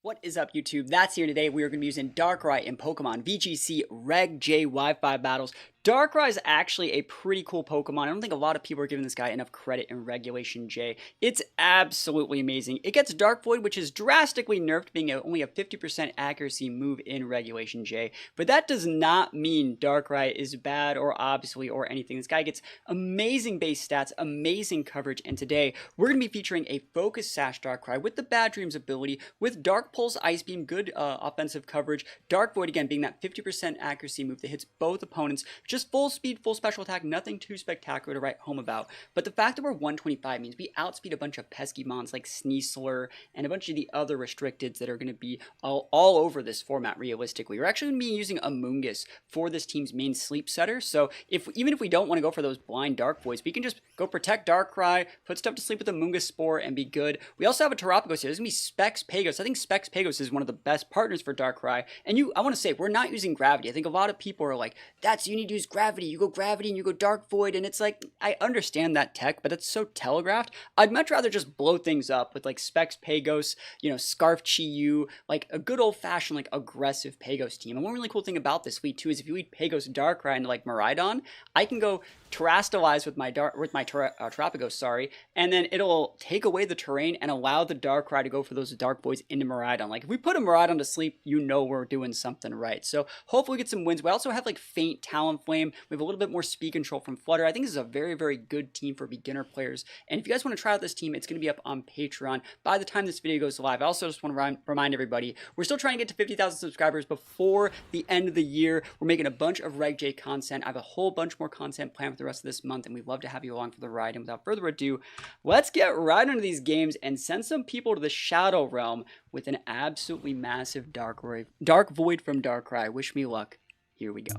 What is up, YouTube? That's here today. We are going to be using Darkrai in Pokemon VGC Reg J Wi-Fi battles. Darkrai is actually a pretty cool Pokemon. I don't think a lot of people are giving this guy enough credit in Regulation J. It's absolutely amazing. It gets Dark Void, which is drastically nerfed, being only a 50% accuracy move in Regulation J. But that does not mean Darkrai is bad or obviously or anything. This guy gets amazing base stats, amazing coverage, and today we're going to be featuring a Focus Sash Darkrai with the Bad Dreams ability, with Dark Pulse Ice Beam, good offensive coverage, Dark Void again being that 50% accuracy move that hits both opponents. Just full speed, full special attack, nothing too spectacular to write home about. But the fact that we're 125 means we outspeed a bunch of pesky mons like Sneasler and a bunch of the other restricteds that are going to be all over this format realistically. We're actually going to be using Amoonguss for this team's main sleep setter. So even if we don't want to go for those blind Dark Voids, we can just go protect Darkrai, put stuff to sleep with Amoonguss Spore, and be good. We also have a Terapagos here. There's going to be Specs-Pagos. I think Specs-Pagos is one of the best partners for Darkrai. And I want to say, we're not using Gravity. I think a lot of people are like, you need to use Gravity. You go Gravity and you go Dark Void. And it's like, I understand that tech, but it's so telegraphed. I'd much rather just blow things up with like Specs-Pagos, Scarf Chi-Yu, like a good old-fashioned like aggressive Pagos team. And one really cool thing about this lead too is if you lead Pagos Darkrai into like Miraidon, I can go Terastalize with my Terapagos, and then it'll take away the terrain and allow the Darkrai to go for those Dark Voids into Miraidon. Like if we put a Miraidon to sleep, we're doing something right. So hopefully we get some wins. We also have like Feint, Talonflame. We have a little bit more speed control from Flutter. I think this is a very, very good team for beginner players. And if you guys want to try out this team, it's going to be up on Patreon by the time this video goes live. I also just want to remind everybody, we're still trying to get to 50,000 subscribers before the end of the year. We're making a bunch of Reg J content. I have a whole bunch more content planned for the rest of this month, and we'd love to have you along for the ride. And without further ado, let's get right into these games and send some people to the Shadow Realm with an absolutely massive Dark Void from Darkrai. Wish me luck. Here we go.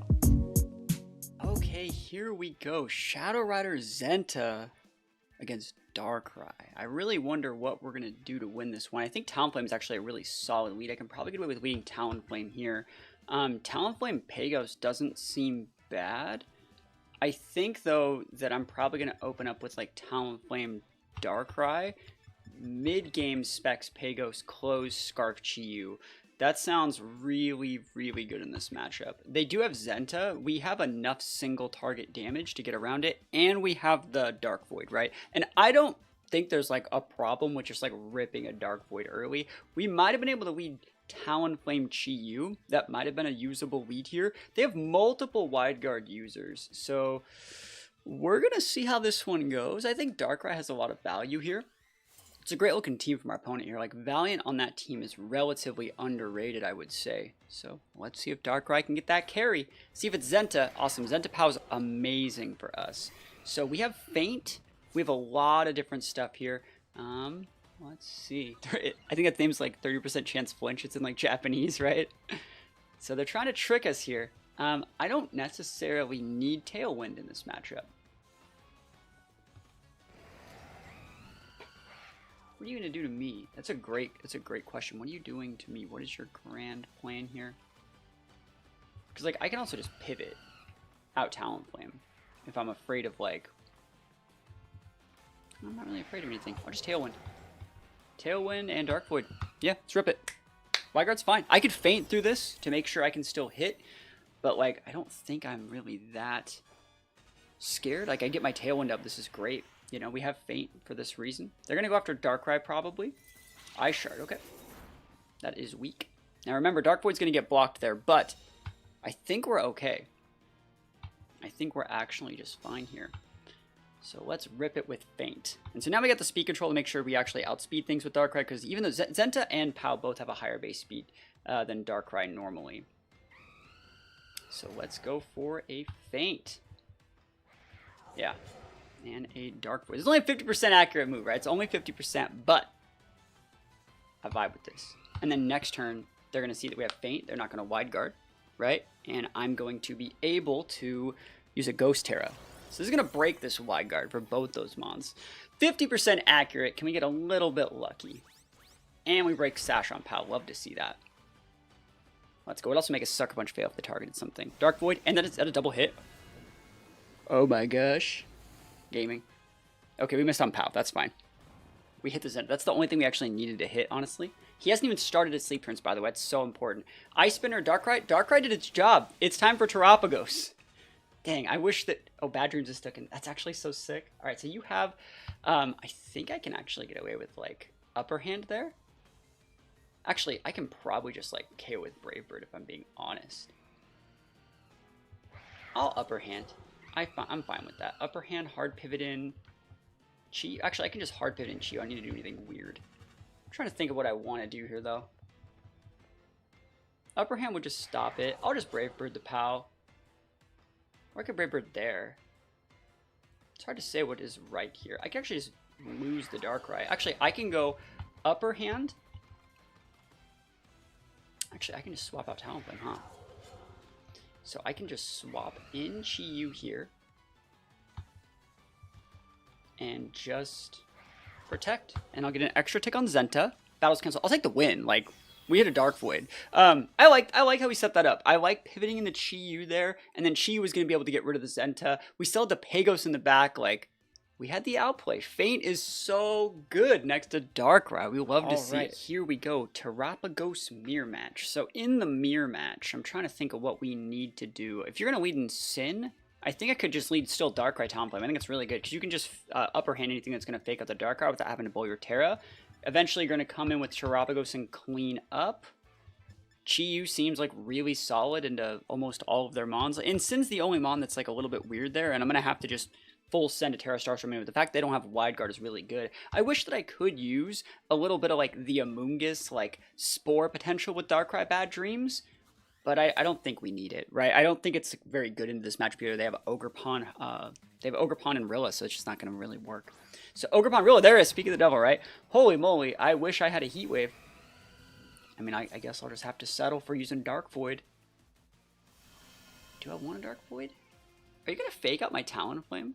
Okay, here we go. Shadow Rider Zenta against Darkrai. I really wonder what we're going to do to win this one. I think Talonflame is actually a really solid lead. I can probably get away with leading Talonflame here. Talonflame Pagos doesn't seem bad. I think, though, that I'm probably going to open up with, like, Talonflame Darkrai, mid-game Specs-Pagos, close Scarf Chi-Yu. That sounds really, really good in this matchup. They do have Zenta. We have enough single-target damage to get around it, and we have the Dark Void, right? And I don't think there's, like, a problem with just, like, ripping a Dark Void early. We might have been able to lead Talonflame Chi-Yu. That might have been a usable lead here. They have multiple wide guard users, so we're gonna see how this one goes. I think Darkrai has a lot of value here. It's a great looking team from our opponent here. Like Valiant on that team is relatively underrated, I would say. So let's see if Darkrai can get that carry. See if it's Zenta. Awesome. Zenta Pow's amazing for us. So we have Feint. We have a lot of different stuff here. Let's see. I think that name's like 30% chance flinch. It's in like Japanese, right? So they're trying to trick us here. I don't necessarily need Tailwind in this matchup. What are you gonna do to me? That's a great question. What are you doing to me? What is your grand plan here? Because like I can also just pivot out Talonflame if I'm afraid of like. I'm not really afraid of anything. I'll just Tailwind. Tailwind and Dark Void. Yeah, let's rip it. Wide Guard's fine. I could Feint through this to make sure I can still hit, but like I don't think I'm really that scared. Like I get my Tailwind up. This is great. We have Feint for this reason. They're gonna go after Darkrai probably. Ice Shard. Okay, that is weak. Now remember, Dark Void's gonna get blocked there, but I think we're okay. I think we're actually just fine here. So let's rip it with Feint. And so now we got the speed control to make sure we actually outspeed things with Darkrai, because even though Zenta and Pau both have a higher base speed than Darkrai normally. So let's go for a Feint. Yeah. And a Dark Void. It's only a 50% accurate move, right? It's only 50%, but I vibe with this. And then next turn, they're going to see that we have Feint. They're not going to wide guard, right? And I'm going to be able to use a Ghost Terra. So this is going to break this wide guard for both those mons. 50% accurate. Can we get a little bit lucky? And we break Sash on Pal. Love to see that. Let's go. It also make a Sucker Punch fail if they targeted something. Dark Void. And then it's at a double hit. Oh my gosh. Gaming. Okay, we missed on Pal. That's fine. We hit the Zenta. That's the only thing we actually needed to hit, honestly. He hasn't even started his sleep turns, by the way. It's so important. Ice Spinner, Darkrai. Darkrai did its job. It's time for Terapagos. Dang, I wish that... Oh, Bad Dreams is stuck in... That's actually so sick. All right, so you have... I think I can actually get away with, like, upper hand there. Actually, I can probably just, like, KO with Brave Bird if I'm being honest. I'll upper hand. I'm fine with that. Upper hand, hard pivot in. Chi. Actually, I can just hard pivot in Chi. I don't need to do anything weird. I'm trying to think of what I want to do here, though. Upper hand would just stop it. I'll just Brave Bird the POW. Or I could Brave Bird there. It's hard to say what is right here. I can actually just lose the Darkrai. Actually, I can go upper hand. Actually, I can just swap out Talonflame, huh? So I can just swap in Chi-Yu here. And just protect. And I'll get an extra tick on Zenta. Battles cancel. I'll take the win. Like, we hit a Dark Void. I like how we set that up. I like pivoting in the Chi-Yu there. And then Chi-Yu was going to be able to get rid of the Zenta. We still had the Pagos in the back. Like, we had the outplay. Feint is so good next to Darkrai. We love to see it. Here we go. Terapagos mirror match. So in the mirror match, I'm trying to think of what we need to do. If you're going to lead in Sin, I think I could just lead still Darkrai Talonflame. I think it's really good because you can just upper hand anything that's going to fake out the Darkrai without having to bowl your Terra. Eventually, you're going to come in with Terapagos and clean up. Chi-Yu seems like really solid into almost all of their Mons. And Sin's the only Mon that's like a little bit weird there. And I'm going to have to just full send a Terra Starstruck Mane. But the fact they don't have Wide Guard is really good. I wish that I could use a little bit of like the Amoonguss like Spore potential with Darkrai Bad Dreams. But I don't think we need it, right? I don't think it's very good into this matchup here. They have Ogerpon, and Rilla, so it's just not going to really work. So Ogerpon, Rilla, there it is. Speak of the devil, right? Holy moly, I wish I had a Heat Wave. I mean, I guess I'll just have to settle for using Dark Void. Do I want a Dark Void? Are you going to fake out my Talonflame?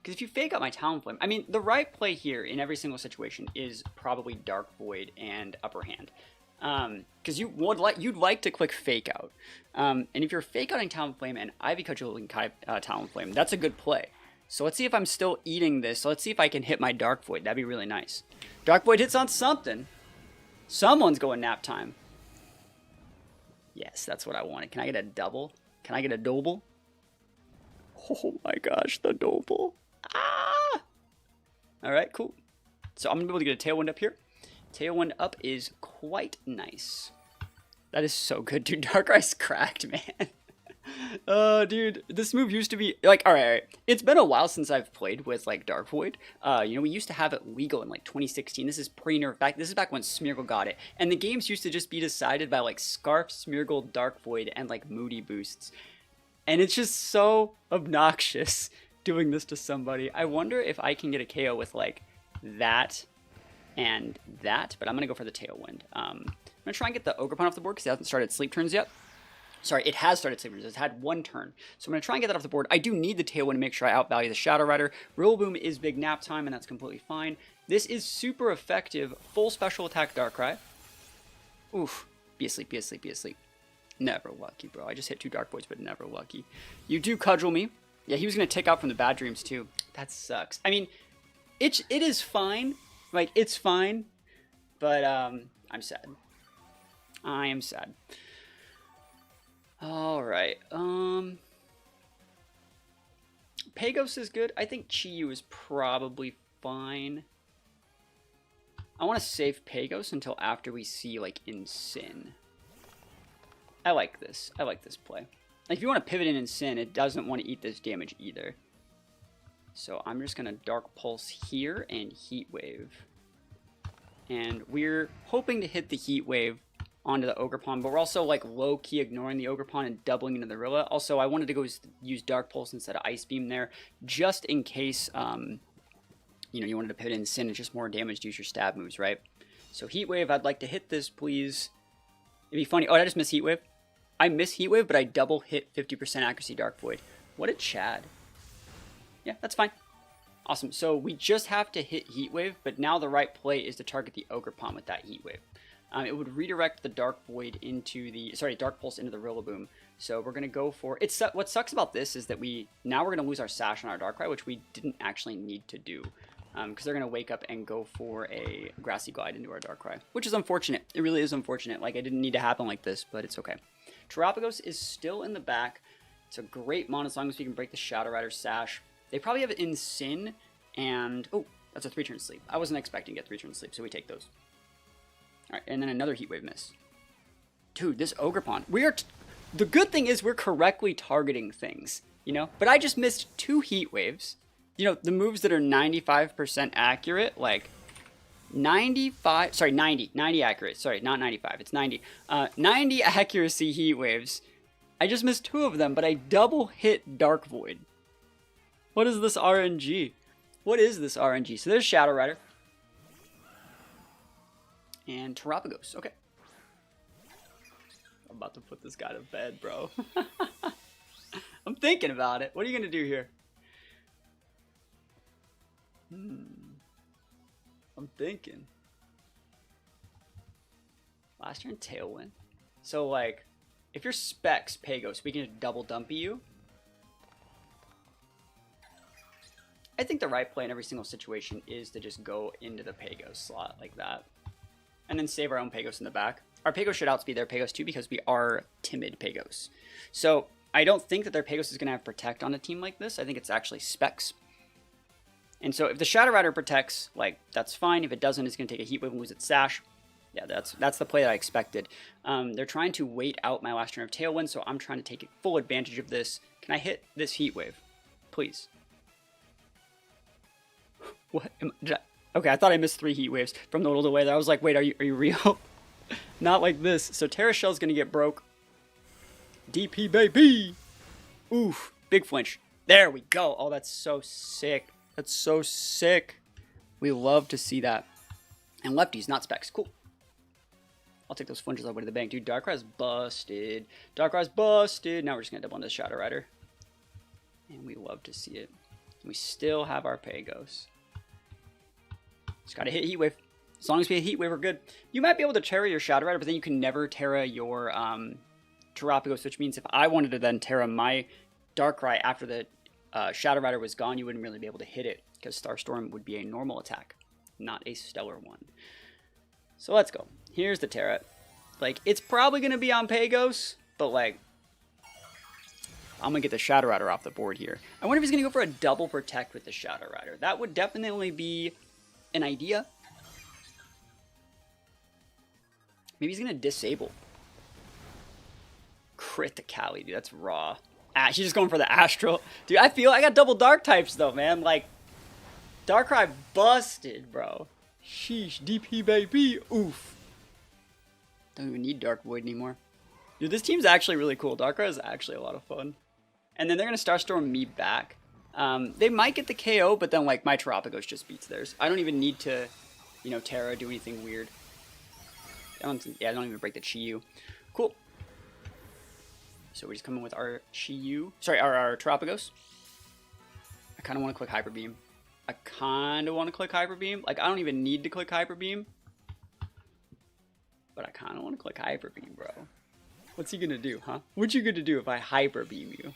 Because if you fake out my Talonflame, I mean, the right play here in every single situation is probably Dark Void and Upper Hand. Because you'd like to click Fake Out. And if you're Fake Outing Talonflame and Ivy Cudgeling Talonflame, that's a good play. So let's see if I'm still eating this. So let's see if I can hit my Dark Void. That'd be really nice. Dark Void hits on something. Someone's going nap time. Yes, that's what I wanted. Can I get a double? Can I get a double? Oh my gosh, the double. Ah! Alright, cool. So I'm going to be able to get a Tailwind up here. Tailwind up is quite nice. That is so good, dude. Darkrai's cracked, man. Oh, dude, this move used to be like, all right. It's been a while since I've played with like Dark Void. You know, we used to have it legal in like 2016. This is pre-nerf back. This is back when Smeargle got it, and the games used to just be decided by like Scarf, Smeargle, Dark Void, and like Moody boosts. And it's just so obnoxious doing this to somebody. I wonder if I can get a KO with like that and that, but I'm gonna go for the Tailwind. I'm gonna try and get the Ogerpon off the board because it hasn't started sleep turns yet. Sorry, it has started sleep turns. It's had one turn. So I'm going to try and get that off the board. I do need the Tailwind to make sure I outvalue the Shadow Rider. Rillaboom is big nap time, and that's completely fine. This is super effective. Full special attack Darkrai. Oof. Be asleep, be asleep, be asleep. Never lucky, bro. I just hit 2 Dark Voids, but never lucky. You do cudgel me. Yeah, he was going to tick out from the Bad Dreams, too. That sucks. I mean, it is fine. Like, it's fine. But, I'm sad. I am sad. Alright, Pagos is good. I think Chi-Yu is probably fine. I want to save Pagos until after we see, like, in Sin. I like this. I like this play. Like, if you want to pivot in Sin, it doesn't want to eat this damage either. So I'm just going to Dark Pulse here and Heat Wave. And we're hoping to hit the Heat Wave onto the Ogerpon, but we're also like low-key ignoring the Ogerpon and doubling into the Rilla. Also, I wanted to go use Dark Pulse instead of Ice Beam there, just in case, you know, you wanted to pivot in Sin. It's just more damage to use your stab moves, right? So Heat Wave, I'd like to hit this, please. It'd be funny. Oh, did I just miss Heat Wave? I miss Heat Wave, but I double hit 50% accuracy Dark Void. What a Chad. Yeah, that's fine. Awesome. So we just have to hit Heat Wave, but now the right play is to target the Ogerpon with that Heat Wave. It would redirect the Dark Void into the, Dark Pulse into the Rillaboom. So we're going to go for, what sucks about this is that now we're going to lose our Sash on our Darkrai, which we didn't actually need to do. because they're going to wake up and go for a Grassy Glide into our Darkrai, which is unfortunate. It really is unfortunate. Like, it didn't need to happen like this, but it's okay. Terapagos is still in the back. It's a great mon as long as we can break the Shadow Rider Sash. They probably have it in Sin, and... oh, that's a 3-turn sleep. I wasn't expecting to get 3-turn sleep, so we take those. Alright, and then another Heat Wave miss. Dude, this Ogerpon. We are... the good thing is we're correctly targeting things, you know? But I just missed 2 Heat Waves. You know, the moves that are 95% accurate, like 90 accurate. Sorry, not 95, it's 90. 90 accuracy Heat Waves. I just missed 2 of them, but I double hit Dark Void. What is this RNG? What is this RNG? So there's Shadow Rider. And Terapagos, okay. I'm about to put this guy to bed, bro. I'm thinking about it. What are you going to do here? I'm thinking. Last turn, Tailwind. So, like, if you're Specs Pagos, we can just double dumpy you. I think the right play in every single situation is to just go into the Pagos slot like that. And then save our own Pagos in the back. Our Pagos should outspeed their Pagos too because we are timid Pagos. So I don't think that their Pagos is going to have Protect on a team like this. I think it's actually Specs. And so if the Shadow Rider protects, like, that's fine. If it doesn't, it's going to take a Heat Wave and lose its Sash. Yeah, that's the play that I expected. They're trying to wait out my last turn of Tailwind, so I'm trying to take full advantage of this. Can I hit this Heat Wave? Please. What? Okay, I thought I missed 3 Heat Waves from the little delay there. I was like, wait, are you real? Not like this. So Terra Shell's going to get broke. DP, baby! Oof. Big flinch. There we go. Oh, that's so sick. That's so sick. We love to see that. And lefties, not Specs. Cool. I'll take those flinches all the way to the bank. Dude, Darkrai's busted. Darkrai's busted. Now we're just going to double into the Shadow Rider. And we love to see it. We still have our Pagos. Just got to hit Heat Wave. As long as we hit Heat Wave, we're good. You might be able to Terra your Shadow Rider, but then you can never Terra your Terapagos, which means if I wanted to then Terra my Darkrai after the Shadow Rider was gone, you wouldn't really be able to hit it because Starstorm would be a normal attack, not a stellar one. So let's go. Here's the Terra. Like, it's probably going to be on Pagos, but like, I'm going to get the Shadow Rider off the board here. I wonder if he's going to go for a double Protect with the Shadow Rider. That would definitely be an idea. Maybe he's going to disable. Criticality, dude. That's raw. Ah, she's just going for the Astral. Dude, I got double Dark types, though, man. Like, Darkrai busted, bro. Sheesh. DP, baby. Oof. Don't even need Dark Void anymore. Dude, this team's actually really cool. Darkrai is actually a lot of fun. And then they're going to Starstorm me back. They might get the KO, but then, like, my Terapagos just beats theirs. I don't even need to, you know, Terra, do anything weird. I don't even break the Chi-Yu. Cool. So we just come in with our Chi-Yu. Sorry, our Terapagos. I kind of want to click Hyper Beam. Like, I don't even need to click Hyper Beam. But I kind of want to click Hyper Beam, bro. What's he going to do, huh? What you going to do if I Hyper Beam you?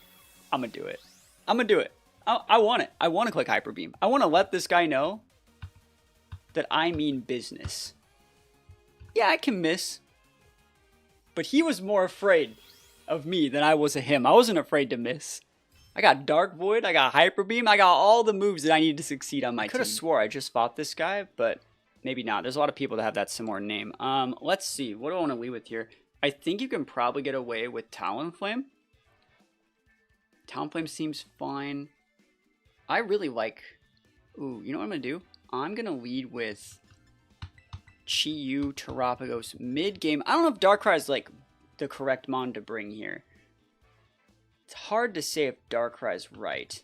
I'm going to do it. I'm going to do it. I want it. I want to click Hyper Beam. I want to let this guy know that I mean business. Yeah, I can miss. But he was more afraid of me than I was of him. I wasn't afraid to miss. I got Dark Void, I got Hyper Beam, I got all the moves that I need to succeed on my team. I could have swore I just fought this guy, but maybe not. There's a lot of people that have that similar name. Let's see. What do I want to lead with here? I think you can probably get away with Talonflame. Talonflame seems fine. I really like... Ooh, you know what I'm going to do? I'm going to lead with Chi-Yu, Terapagos, mid-game. I don't know if Darkrai is, like, the correct mon to bring here. It's hard to say if Darkrai's right.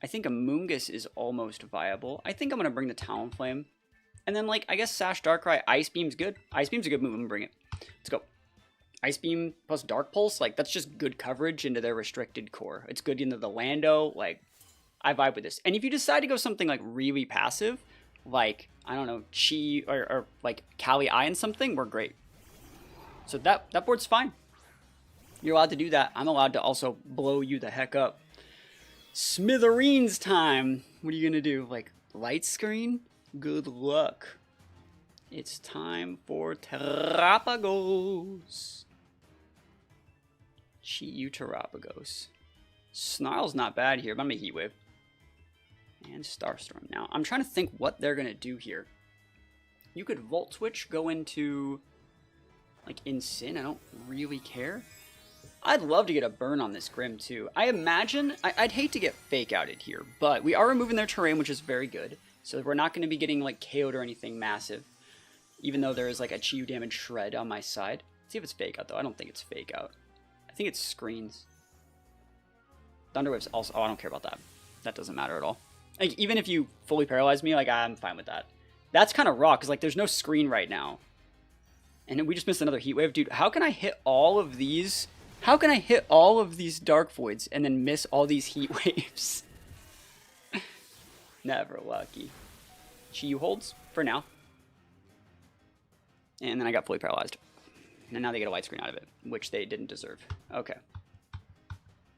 I think a Moongus is almost viable. I think I'm going to bring the Talonflame. And then, like, I guess Sash Darkrai, Ice Beam's good. Ice Beam's a good move. I'm going to bring it. Let's go. Ice Beam plus Dark Pulse, like, that's just good coverage into their restricted core. It's good into the Lando. Like, I vibe with this. And if you decide to go something, like, really passive, like, I don't know, Chi or like, Kali Eye and something, we're great. So that board's fine. You're allowed to do that. I'm allowed to also blow you the heck up. Smithereens time. What are you going to do? Like, light screen? Good luck. It's time for Terapagos. Cheat you, Terapagos. Snarl's not bad here, but I'm a Heat Wave. And Starstorm. Now, I'm trying to think what they're going to do here. You could Volt Switch, go into, like, Insyn. I don't really care. I'd love to get a burn on this Grim, too. I imagine, I'd hate to get Fake Outed here, but we are removing their terrain, which is very good. So we're not going to be getting, like, KO'd or anything massive. Even though there is, like, a Chi-Yu damage shred on my side. Let's see if it's Fake Out, though. I don't think it's Fake Out. I think it's Screens. Thunder Wave's also... Oh, I don't care about that. That doesn't matter at all. Like, even if you fully paralyze me, like, I'm fine with that. That's kind of raw, because, like, there's no screen right now. And we just missed another Heat Wave. Dude, how can I hit all of these... How can I hit all of these Dark Voids and then miss all these Heat Waves? Never lucky. Chi-Yu holds for now. And then I got fully paralyzed. And now they get a white screen out of it, which they didn't deserve. Okay.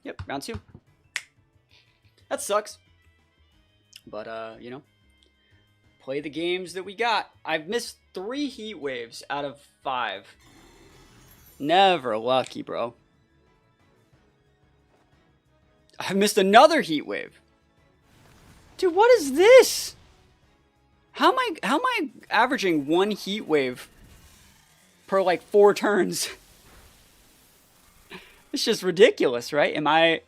Yep, round 2. That sucks. But, you know, play the games that we got. I've missed 3 Heat Waves out of 5. Never lucky, bro. I've missed another Heat Wave. Dude, what is this? How am I averaging 1 Heat Wave per, like, 4 turns? It's just ridiculous, right?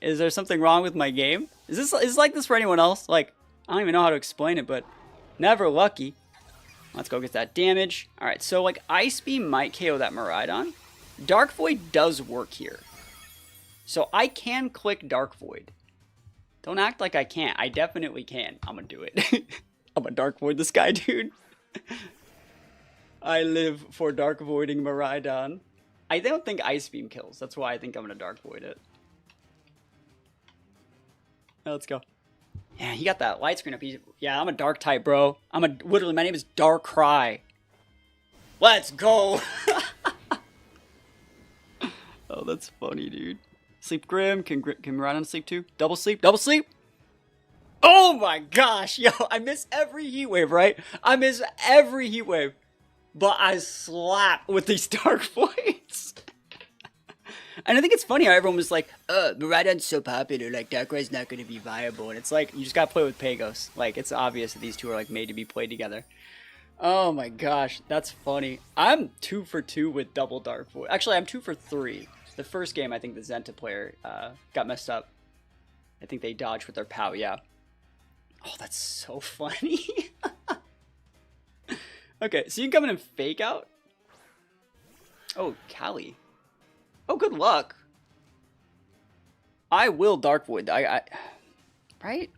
Is there something wrong with my game? Is like this for anyone else? Like, I don't even know how to explain it, but never lucky. Let's go get that damage. All right, so, like, Ice Beam might KO that Miraidon. Dark Void does work here. So I can click Dark Void. Don't act like I can't. I definitely can. I'm gonna do it. I'm gonna Dark Void this guy, dude. I live for Dark Voiding Miraidon. I don't think Ice Beam kills. That's why I think I'm gonna Dark Void it. Now let's go. Yeah, he got that light screen up. Yeah, I'm a Dark type, bro. Literally, my name is Darkrai. Let's go. Oh, that's funny, dude. Sleep Grim. Can Miraidon sleep too? Double sleep. Double sleep. Oh my gosh, yo, I miss every Heat Wave, right? I miss every Heat Wave. But I slap with these Dark Voids. And I think it's funny how everyone was like, Miraidon's so popular, like, Darkrai's not going to be viable. And it's like, you just got to play with Pagos. Like, it's obvious that these two are, like, made to be played together. Oh my gosh, that's funny. I'm 2 for 2 with double Dark Void. Actually, I'm 2 for 3. The first game, I think the Zenta player got messed up. I think they dodged with their POW, yeah. Oh, that's so funny. Okay, so you can come in and Fake Out. Oh, Callie. Oh, good luck. I will Dark Void. Right?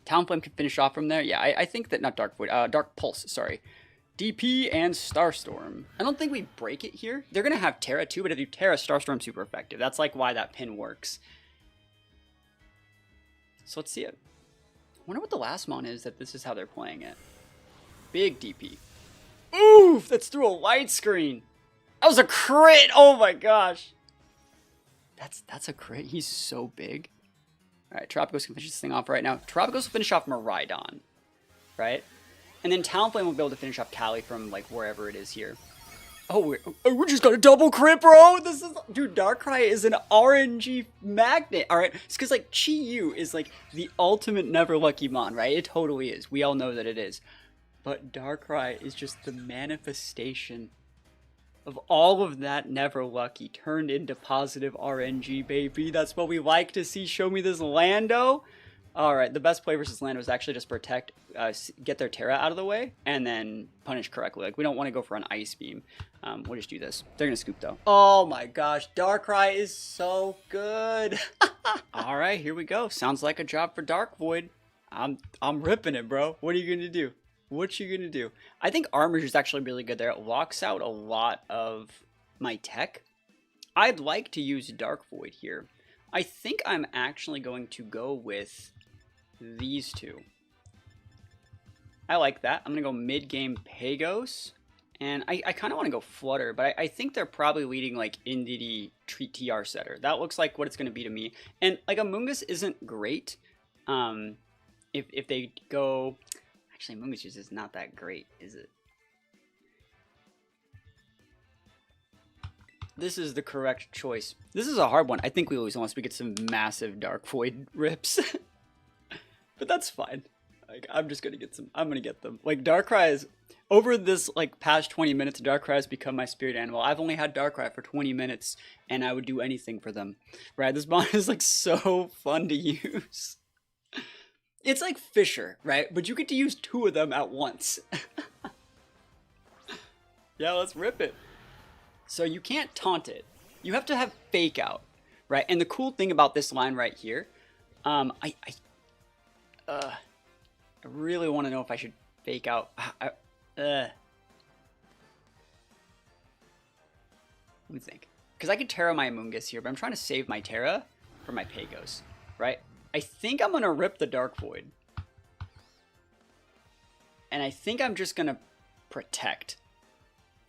Talonflame can finish off from there. Yeah, I think that, not Dark Void, Dark Pulse, sorry. DP and Starstorm. I don't think we break it here. They're going to have Terra too, but if you Terra, Starstorm's super effective. That's like why that pin works. So let's see it. I wonder what the last mon is that this is how they're playing it. Big DP. Oof! That's through a light screen. That was a crit! Oh my gosh. That's a crit. He's so big. Alright, Terapagos can finish this thing off right now. Terapagos will finish off Miraidon. Right? And then Talonflame will be able to finish off Callie from, like, wherever it is here. Oh, we just got a double crit, bro! This is... Dude, Darkrai is an RNG magnet, alright? It's because, like, Chi-Yu is, like, the ultimate never lucky mon, right? It totally is. We all know that it is. But Darkrai is just the manifestation of all of that never lucky turned into positive RNG, baby. That's what we like to see. Show me this Lando. Alright, the best play versus Lando is actually just protect, get their Terra out of the way, and then punish correctly. Like, we don't want to go for an Ice Beam. We'll just do this. They're going to scoop, though. Oh my gosh, Darkrai is so good. Alright, here we go. Sounds like a job for Dark Void. I'm ripping it, bro. What are you going to do? What you gonna do? I think Armor is actually really good there. It locks out a lot of my tech. I'd like to use Dark Void here. I think I'm actually going to go with these two. I like that. I'm gonna go mid-game Pagos. And I kind of want to go Flutter, but I think they're probably leading like Indity TR setter. That looks like what it's gonna be to me. And like Amoonguss isn't great. If they go... Actually, Amoonguss Juice is not that great, is it? This is the correct choice. This is a hard one. I think we lose unless we get some massive Dark Void rips. But that's fine. Like, I'm just gonna get some. I'm gonna get them. Like, Darkrai is over this like past 20 minutes. Darkrai has become my spirit animal. I've only had Darkrai for 20 minutes, and I would do anything for them. Right? This bond is like so fun to use. It's like Fisher, right? But you get to use 2 of them at once. Yeah, let's rip it. So you can't taunt it. You have to have Fake Out, right? And the cool thing about this line right here, I really want to know if I should Fake Out. Let me think. Because I could Terra my Amoonguss here, but I'm trying to save my Terra for my Pagos, right? I think I'm going to rip the Dark Void. And I think I'm just going to Protect.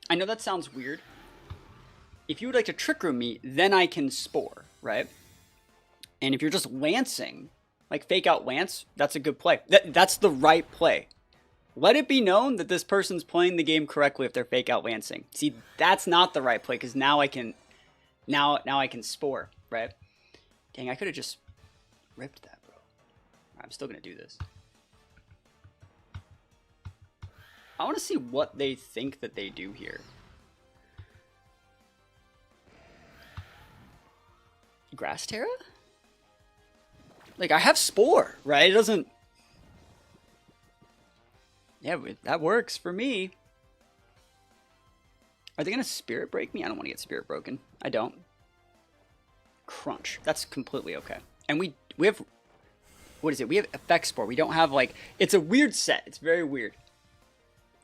I know that sounds weird. If you would like to Trick Room me, then I can Spore, right? And if you're just Lancing, like Fake Out Lance, that's a good play. That's the right play. Let it be known that this person's playing the game correctly if they're Fake Out Lancing. See, that's not the right play, because now I can Spore, right? Dang, I could have just ripped that, bro. I'm still going to do this. I want to see what they think that they do here. Grass Terra? Like, I have Spore, right? It doesn't... Yeah, that works for me. Are they going to Spirit Break me? I don't want to get Spirit Broken. I don't. Crunch. That's completely okay. And we have... What is it? We have Effect Spore. We don't have, like... It's a weird set. It's very weird.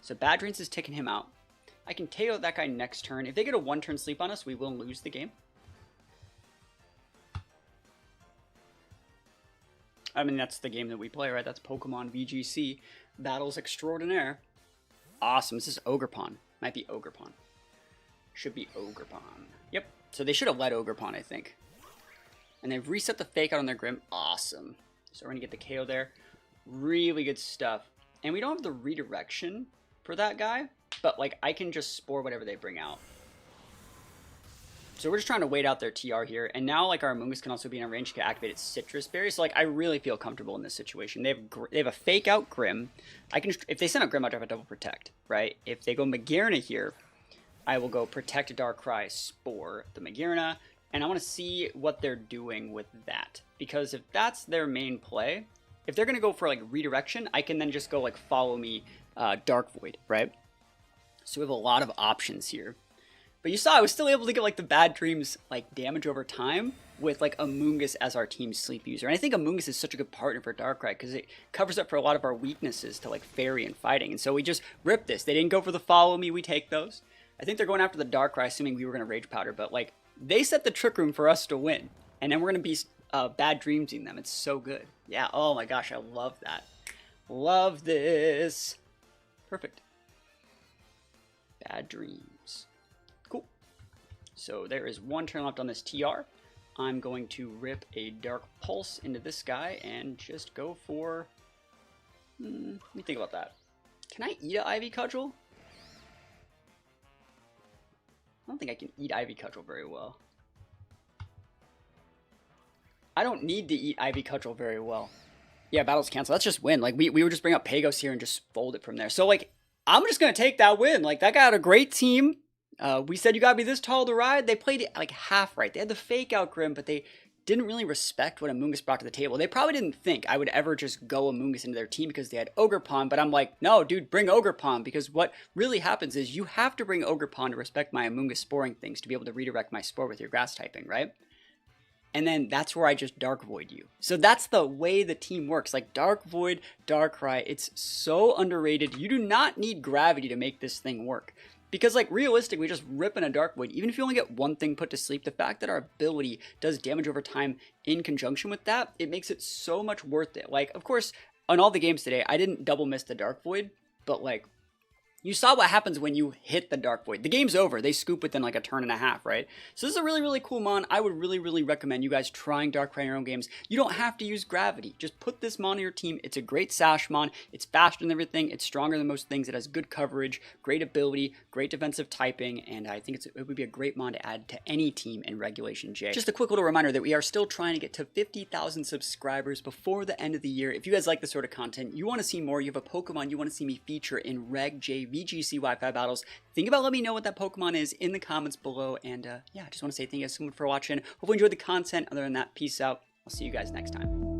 So Bad Dreams is taking him out. I can KO that guy next turn. If they get a 1-turn sleep on us, we will lose the game. I mean, that's the game that we play, right? That's Pokemon VGC Battles Extraordinaire. Awesome. This is Ogerpon. Might be Ogerpon. Should be Ogerpon. Yep. So they should have let Ogerpon, I think. And they've reset the Fake Out on their Grim. Awesome. So we're going to get the KO there. Really good stuff. And we don't have the redirection for that guy. But, like, I can just Spore whatever they bring out. So we're just trying to wait out their TR here. And now, like, our Amoonguss can also be in a range to activate its Citrus Berry. So, like, I really feel comfortable in this situation. They have a Fake Out Grim. I can, if they send out Grim, I'll have a double Protect, right? If they go Magearna here, I will go Protect Darkrai, Spore the Magearna. And I want to see what they're doing with that. Because if that's their main play, if they're going to go for, like, redirection, I can then just go, like, Follow Me Dark Void, right? So we have a lot of options here. But you saw I was still able to get, like, the Bad Dreams, like, damage over time with, like, Amoonguss as our team's sleep user. And I think Amoonguss is such a good partner for Darkrai because it covers up for a lot of our weaknesses to, like, Fairy and Fighting. And so we just ripped this. They didn't go for the Follow Me. We take those. I think they're going after the Darkrai, assuming we were going to Rage Powder. But, like, they set the Trick Room for us to win. And then we're going to be Bad Dreamsing them. It's so good. Yeah, oh my gosh, I love that. Love this. Perfect. Bad Dreams. Cool. So there is 1 turn left on this TR. I'm going to rip a Dark Pulse into this guy and just go for... let me think about that. Can I eat an Ivy Cudgel? I don't think I can eat Ivy Cudgel very well. I don't need to eat Ivy Cudgel very well. Yeah, battle's canceled. Let's just win. Like, we would just bring up Pagos here and just fold it from there. So, like, I'm just going to take that win. Like, that guy had a great team. We said you got to be this tall to ride. They played it, like, half right. They had the Fake Out Grim, but they didn't really respect what Amoonguss brought to the table. They probably didn't think I would ever just go Amoonguss into their team because they had Ogerpon, but I'm like, no, dude, bring Ogerpon, because what really happens is you have to bring Ogerpon to respect my Amoonguss sporing things to be able to redirect my Spore with your grass typing, right? And then that's where I just Dark Void you. So that's the way the team works. Like, Dark Void, Darkrai, it's so underrated. You do not need gravity to make this thing work. Because, like, realistically, just ripping a Dark Void, even if you only get one thing put to sleep, the fact that our ability does damage over time in conjunction with that, it makes it so much worth it. Like, of course, on all the games today, I didn't double miss the Dark Void, but, like, You saw what happens when you hit the Dark Void. The game's over. They scoop within like a turn and a half, right? So this is a really, really cool mon. I would really recommend you guys trying Darkrai in your own games. You don't have to use Gravity. Just put this mon on your team. It's a great sash mon. It's faster than everything. It's stronger than most things. It has good coverage, great ability, great defensive typing, and I think it would be a great mon to add to any team in Regulation J. Just a quick little reminder that we are still trying to get to 50,000 subscribers before the end of the year. If you guys like this sort of content, you want to see more, you have a Pokemon you want to see me feature in Reg J VGC Wi-Fi battles, think about letting me know what that Pokemon is in the comments below. And yeah, I just want to say thank you guys so much for watching. Hopefully you enjoyed the content. Other than that, peace out. I'll see you guys next time.